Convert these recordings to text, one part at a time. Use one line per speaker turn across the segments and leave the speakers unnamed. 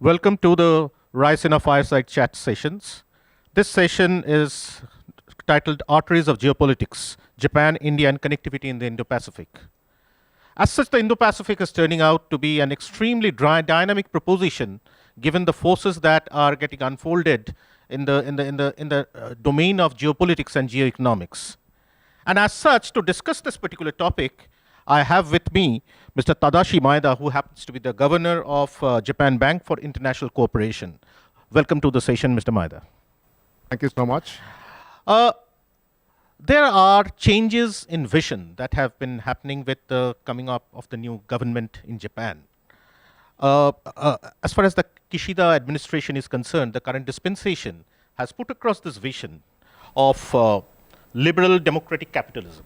Welcome to the Raisina Fireside Chat sessions. This session is titled Arteries of Geopolitics Japan, India, and Connectivity in the Indo Pacific. As such, the Indo Pacific is turning out to be an extremely dynamic proposition given the forces that are getting unfolded in the domain of geopolitics and geoeconomics. And as such, to discuss this particular topic, I have with me Mr. Tadashi Maeda, who happens to be the governor of Japan Bank for International Cooperation. Welcome to the session, Mr. Maeda.
Thank you so much.
Uh, there are changes in vision that have been happening with the coming up of the new government in Japan. As far as the Kishida administration is concerned, the current dispensation has put across this vision of liberal democratic capitalism,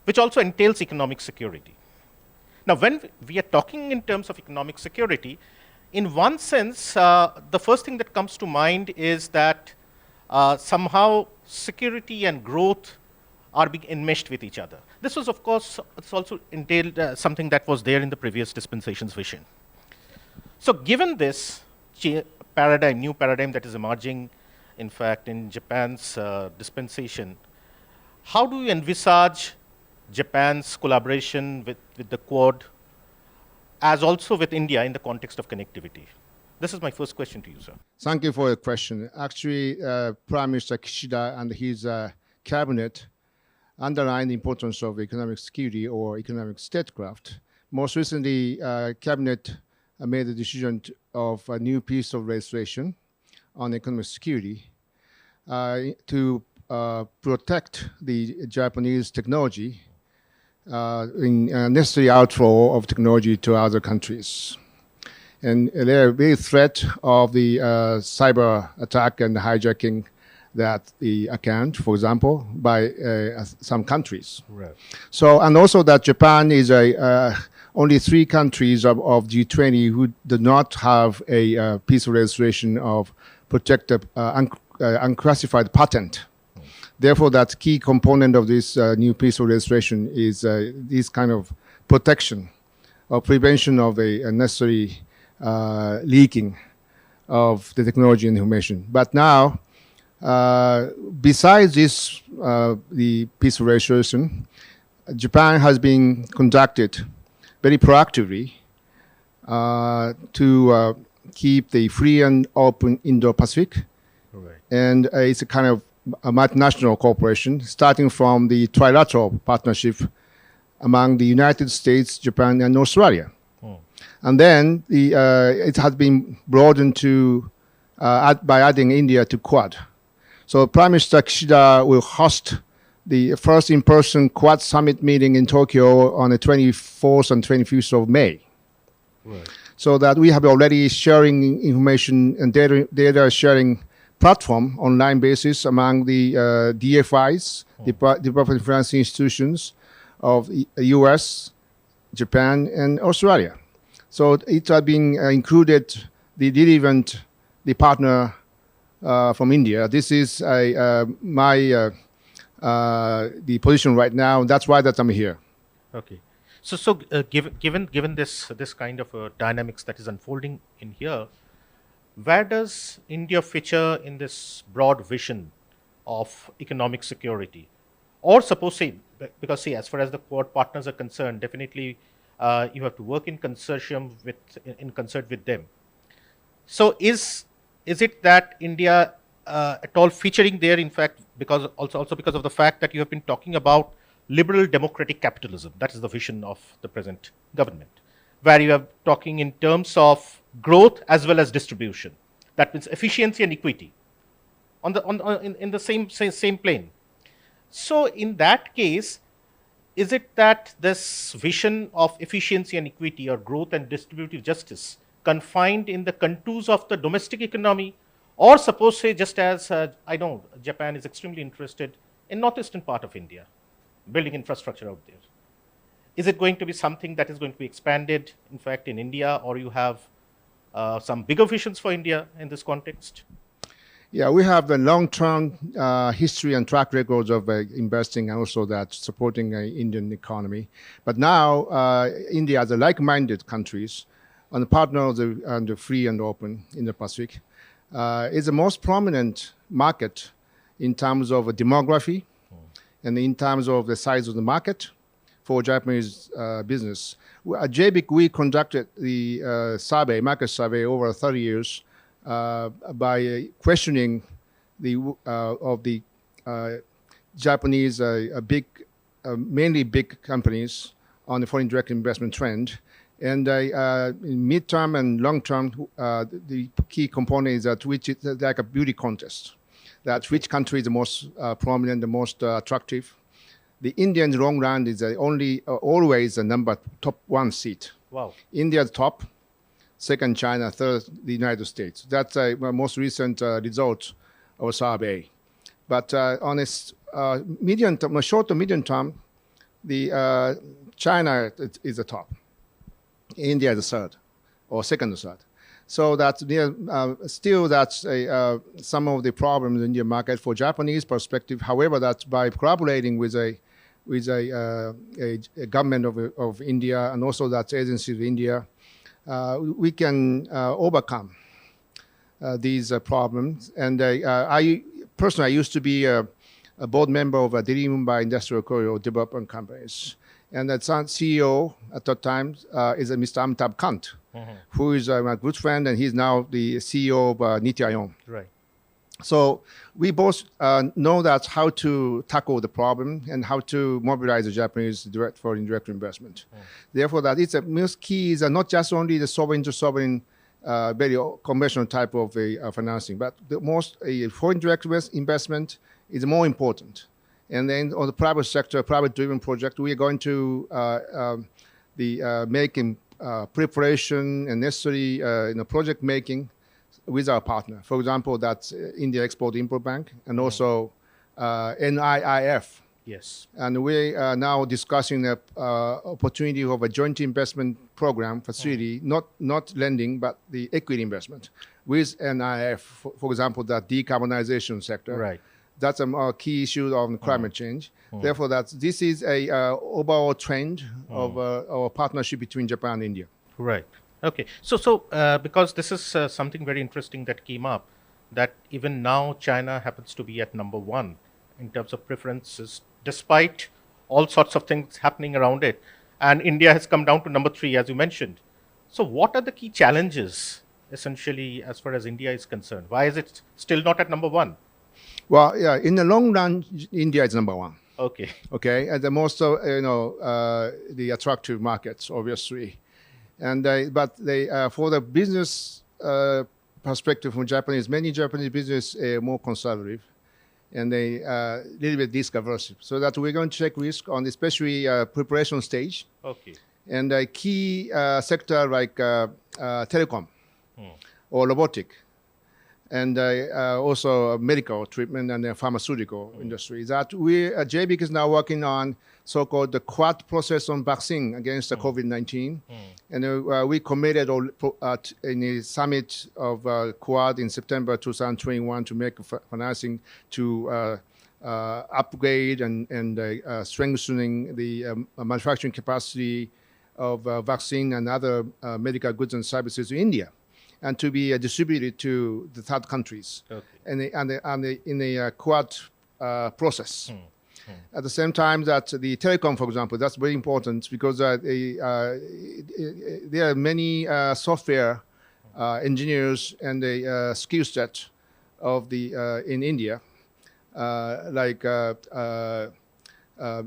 which also entails economic security. Now, when we are talking in terms of economic security, in one sense, the first thing that comes to mind is that somehow security and growth are being enmeshed with each other. This was, of course, it's also entailed something that was there in the previous dispensation's vision. So, given this new paradigm that is emerging, in fact, in Japan's dispensation, how do you envisage Japan's collaboration with the Quad, as also with India in the context of connectivity? This is my first question to you, sir.
Thank you for your question. Actually, Prime Minister Kishida and his cabinet underlined the importance of economic security or economic statecraft. Most recently, cabinet made the decision of a new piece of legislation on economic security to protect the Japanese technology in necessary outflow of technology to other countries. And there are big threat of the cyber attack and hijacking that the account, for example, by some countries.
Right.
So, and also that Japan is only 3 countries of G20 who do not have a piece of legislation of protected unclassified patent. Therefore, that key component of this new piece of legislation is this kind of protection or prevention of a necessary leaking of the technology and information. But now, besides this, the piece of legislation, Japan has been conducted very proactively to keep the free and open Indo-Pacific.
Right.
And it's a kind of a multinational cooperation, starting from the trilateral partnership among the United States, Japan, and Australia. And then it has been broadened to by adding India to Quad. So Prime Minister Kishida will host the first in-person Quad summit meeting in Tokyo on the 24th and 25th of May.
Right.
So that we have already sharing information and data sharing platform online basis among the DFIs, Development Finance Institutions of the US, Japan, and Australia. So it has been included the relevant the partner from India. This is my the position right now. That's why that I'm here.
Okay. So given this kind of dynamics that is unfolding in here, where does India feature in this broad vision of economic security? Or suppose, say, because see, as far as the Quad partners are concerned, definitely you have to work in consortium in concert with them. So is it that India at all featuring there, in fact, because also because of the fact that you have been talking about liberal democratic capitalism, that is the vision of the present government, where you are talking in terms of growth as well as distribution. That means efficiency and equity in the same plane. So in that case, is it that this vision of efficiency and equity or growth and distributive justice confined in the contours of the domestic economy, or suppose say just as I know Japan is extremely interested in northeastern part of India, building infrastructure out there. Is it going to be something that is going to be expanded, in fact, in India, or you have some bigger visions for India in this context?
Yeah, we have the long-term history and track records of investing and also that supporting Indian economy. But now, India, as a like-minded countries, and a partner of the free and open in the Pacific, is the most prominent market in terms of demography and in terms of the size of the market for Japanese business. At JBIC, we conducted the market survey over 30 years by questioning the Japanese mainly big companies on the foreign direct investment trend. And in mid-term and long-term, the key component is that which is like a beauty contest. That which country is the most prominent, the most attractive. The Indian long run is always the top one seat.
Wow.
India top, second China, third the United States. That's my most recent result of survey. But on a short to medium term, the China is the top. India is the third, or second or third. So that's still some of the problems in the Indian market for Japanese perspective. However, that's by collaborating with a government of India and also that agency of India, we can overcome these problems. And I personally used to be a board member of a Delhi Mumbai Industrial Corridor Development Companies. And the CEO at that time is Mr. Amitabh Kant, who is my good friend, and he's now the CEO of Niti Ayon.
Right.
So we both know that how to tackle the problem and how to mobilize the Japanese foreign direct investment. Therefore, that it's a most key is not just only the sovereign to sovereign, very conventional type of financing, but the most foreign direct investment is more important. And then on the private sector, private-driven project, we are going to making preparation and necessary project making with our partner. For example, that's India Export-Import Bank and also NIIF.
Yes.
And we are now discussing the opportunity of a joint investment program facility, not lending, but the equity investment with NIIF, for example, that decarbonization sector.
Right.
That's a key issue on climate change. Therefore, this is a overall trend of our partnership between Japan and India.
Right. Okay. So because this is something very interesting that came up, that even now China happens to be at number one in terms of preferences, despite all sorts of things happening around it, and India has come down to number three, as you mentioned. So what are the key challenges, essentially, as far as India is concerned? Why is it still not at number one?
Well, yeah, in the long run, India is number one.
Okay.
Okay, and the most, the attractive markets, obviously. And but for the business perspective from Japanese, many Japanese business are more conservative, and they little bit risk averse. So that we're going to take risk on especially preparation stage.
Okay.
And a key sector like telecom or robotic. And also medical treatment and the pharmaceutical industry. That JBIC is now working on so-called the Quad process on vaccine against the COVID-19. And we committed in the summit of Quad in September 2021 to make financing to upgrade and strengthening the manufacturing capacity of vaccine and other medical goods and services in India, and to be distributed to the third countries, in the Quad process. At the same time, that the telecom, for example, that's very important because there are many software engineers and the skill set of in India, like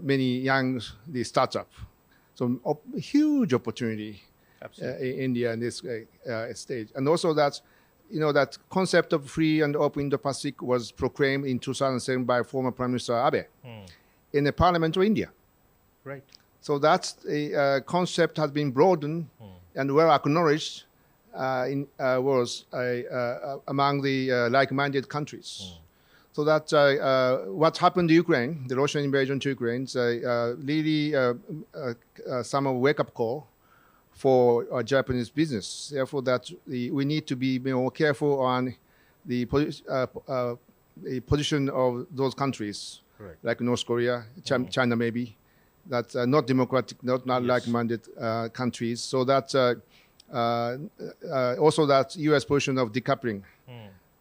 many young startup. So huge opportunity. In India in this stage. And also that concept of free and open Indo-Pacific was proclaimed in 2007 by former Prime Minister Abe in the Parliament of India.
Right.
So that's a concept has been broadened and well acknowledged was among the like-minded countries. So that what happened to Ukraine, the Russian invasion to Ukraine, really some wake-up call for Japanese business. Therefore, that we need to be more careful on the position of those countries, like North Korea, China maybe, that's not democratic, not like-minded countries. So that Also, that U.S. position of decoupling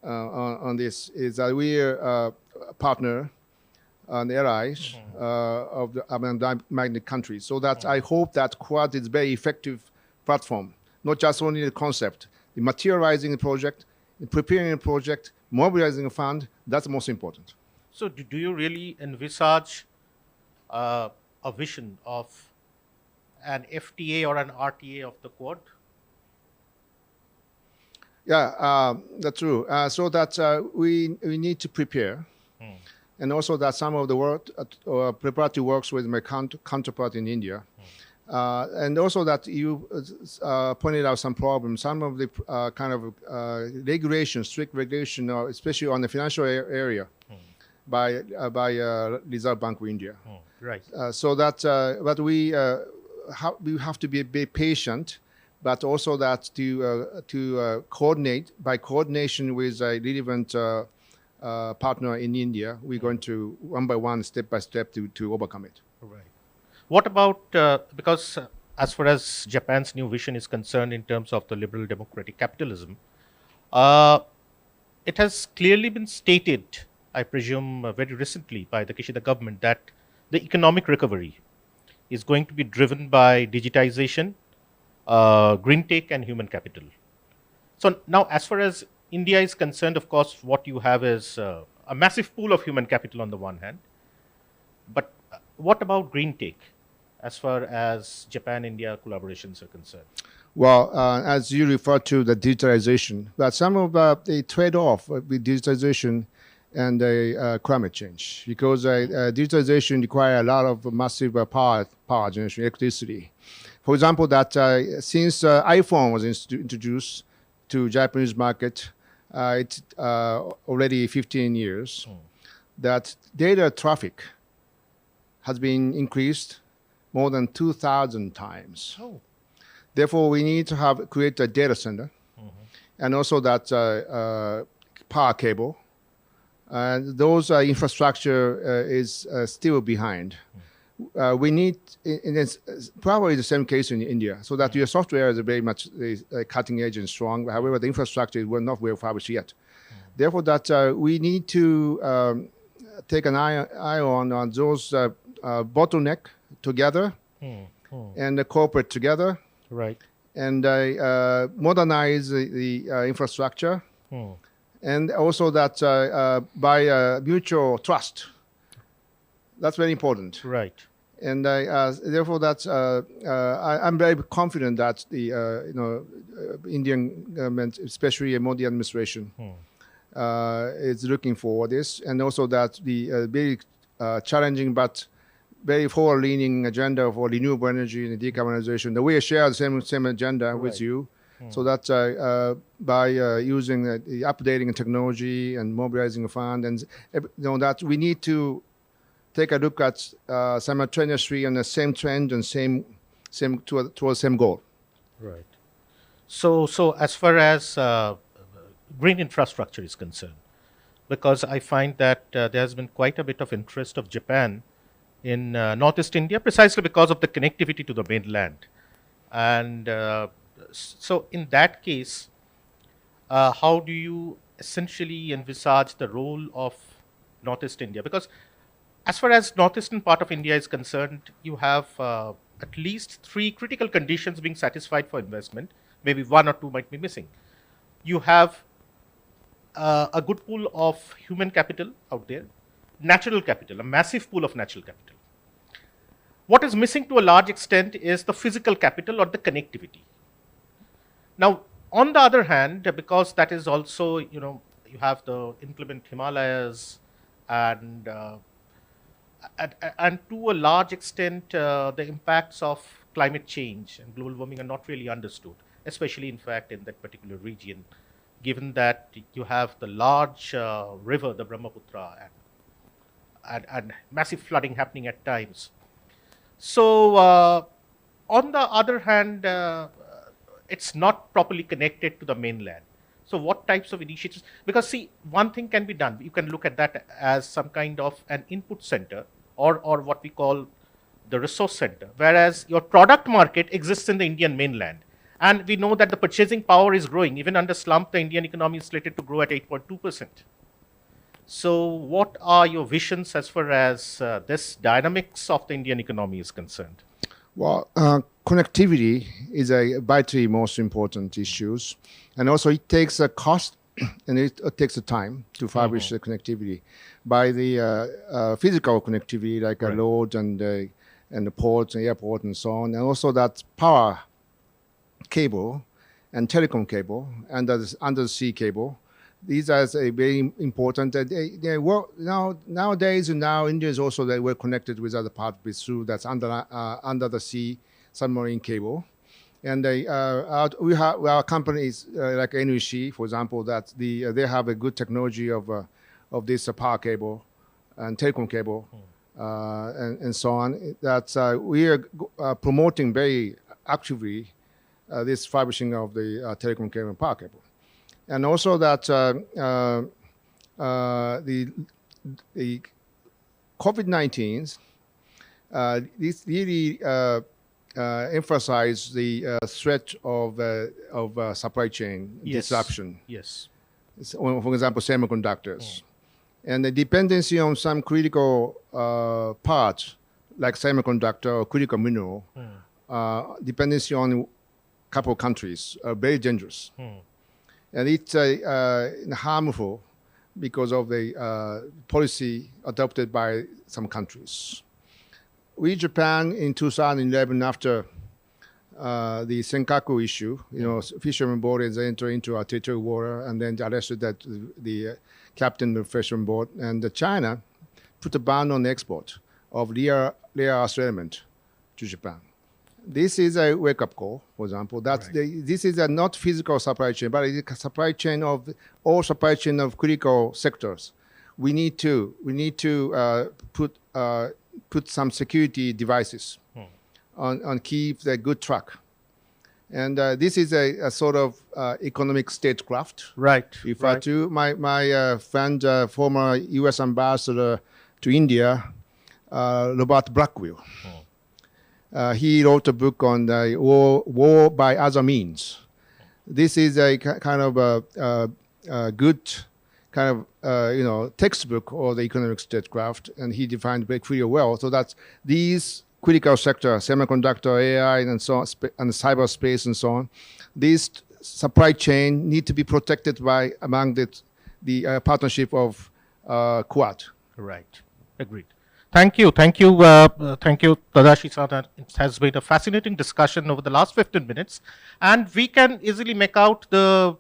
on this is that we are a partner and allies of the magnet countries. So that I hope that Quad is very effective platform, not just only the concept, the materializing the project, preparing a project, mobilizing a fund. That's most important.
So, do you really envisage a vision of an FTA or an RTA of the Quad?
Yeah, that's true. So that we need to prepare, and also that some of the work preparatory works with my counterpart in India, and also that you pointed out some problems. Some of the kind of regulation, strict regulation, especially on the financial area, by Reserve Bank of India.
Right.
So that but we have to be patient, but also that to coordinate by coordination with a relevant partner in India, we're going to one by one, step by step, to overcome it.
Right. What about because as far as Japan's new vision is concerned in terms of the liberal democratic capitalism, it has clearly been stated, I presume, very recently by the Kishida government that the economic recovery is going to be driven by digitization, green tech, and human capital. So now, as far as India is concerned, of course, what you have is a massive pool of human capital on the one hand, but what about green tech as far as Japan-India collaborations are concerned?
Well, as you refer to the digitalization, but some of the trade-off with digitalization and climate change, because digitalization requires a lot of massive power generation, electricity. For example, that since iPhone was introduced to Japanese market, it's already 15 years, that data traffic has been increased more than 2,000 times.
Oh.
Therefore, we need to create a data center, and also that power cable. And those infrastructure is still behind. We need, it's probably the same case in India, so that your software is very much cutting edge and strong. However, the infrastructure were not well established yet. Therefore, that we need to take an eye on those bottleneck together and cooperate together.
Right.
And modernize the infrastructure. And also that by mutual trust. That's very important.
Right.
And therefore, that I'm very confident that the Indian government, especially a Modi administration, is looking for this, and also that the very challenging but very forward-leaning agenda for renewable energy and decarbonization. We share the same agenda with you. So that by using the updating technology and mobilizing a fund, and that we need to take a look at simultaneously on the same trend and same towards the same goal.
Right. So as far as green infrastructure is concerned, because I find that there has been quite a bit of interest of Japan in Northeast India, precisely because of the connectivity to the mainland, and so in that case, how do you essentially envisage the role of Northeast India? Because as far as northeastern part of India is concerned, you have at least 3 critical conditions being satisfied for investment. Maybe 1 or 2 might be missing. You have a good pool of human capital out there, natural capital, a massive pool of natural capital. What is missing to a large extent is the physical capital or the connectivity. Now, on the other hand, because that is also, you have the inclement Himalayas, and to a large extent, the impacts of climate change and global warming are not really understood, especially, in fact, in that particular region, given that you have the large river, the Brahmaputra, and massive flooding happening at times. So, on the other hand, it's not properly connected to the mainland. So what types of initiatives? Because see, one thing can be done. You can look at that as some kind of an input center, or what we call the resource center, whereas your product market exists in the Indian mainland, And we know that the purchasing power is growing. Even under slump, the Indian economy is slated to grow at 8.2%. So what are your visions as far as this dynamics of the Indian economy is concerned?
Well, connectivity is a vitally most important issues, and also it takes a cost and it takes a time to fabricate the connectivity. By the physical connectivity, like a road and the ports and airport and so on, and also that power cable and telecom cable and the undersea cable. These are very important. They work nowadays, and now India is also they were connected with other parts through that's under the sea submarine cable, and we have our companies like NEC, for example, that they have a good technology of this power cable and telecom cable and so on. That we are promoting very actively this fabrication of the telecom cable and power cable. And also that the COVID-19, this really emphasized the threat of supply chain disruption.
Yes.
So, for example, semiconductors. And the dependency on some critical parts, like semiconductor or critical mineral, dependency on a couple of countries are very dangerous. And it's harmful because of the policy adopted by some countries. We, Japan, in 2011, after the Senkaku issue, fishermen boats enter into our territorial water and then arrested the captain of the fishermen boat. And China put a ban on the export of rare earth element to Japan. This is a wake-up call, for example. This is a not physical supply chain, but it's a supply chain of all supply chain of critical sectors. We need to put some security devices on keep the good track. And this is a sort of economic statecraft.
Right.
Referred to my friend, former U.S. ambassador to India, Robert Blackwell. He wrote a book on the war by other means. This is a kind of a good kind of textbook of the economic statecraft, and he defined it pretty well. So that these critical sectors, semiconductor, AI, and so on, and cyberspace, and so on, these supply chain need to be protected among the partnership of Quad.
Right. Agreed. Thank you, Tadashi-san. It has been a fascinating discussion over the last 15 minutes, and we can easily make out the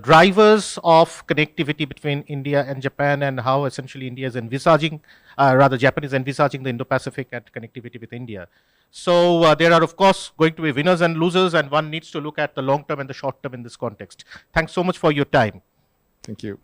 drivers of connectivity between India and Japan, and how essentially India is envisaging, Japan is envisaging the Indo-Pacific and connectivity with India. So there are, of course, going to be winners and losers, and one needs to look at the long term and the short term in this context. Thanks so much for your time.
Thank you.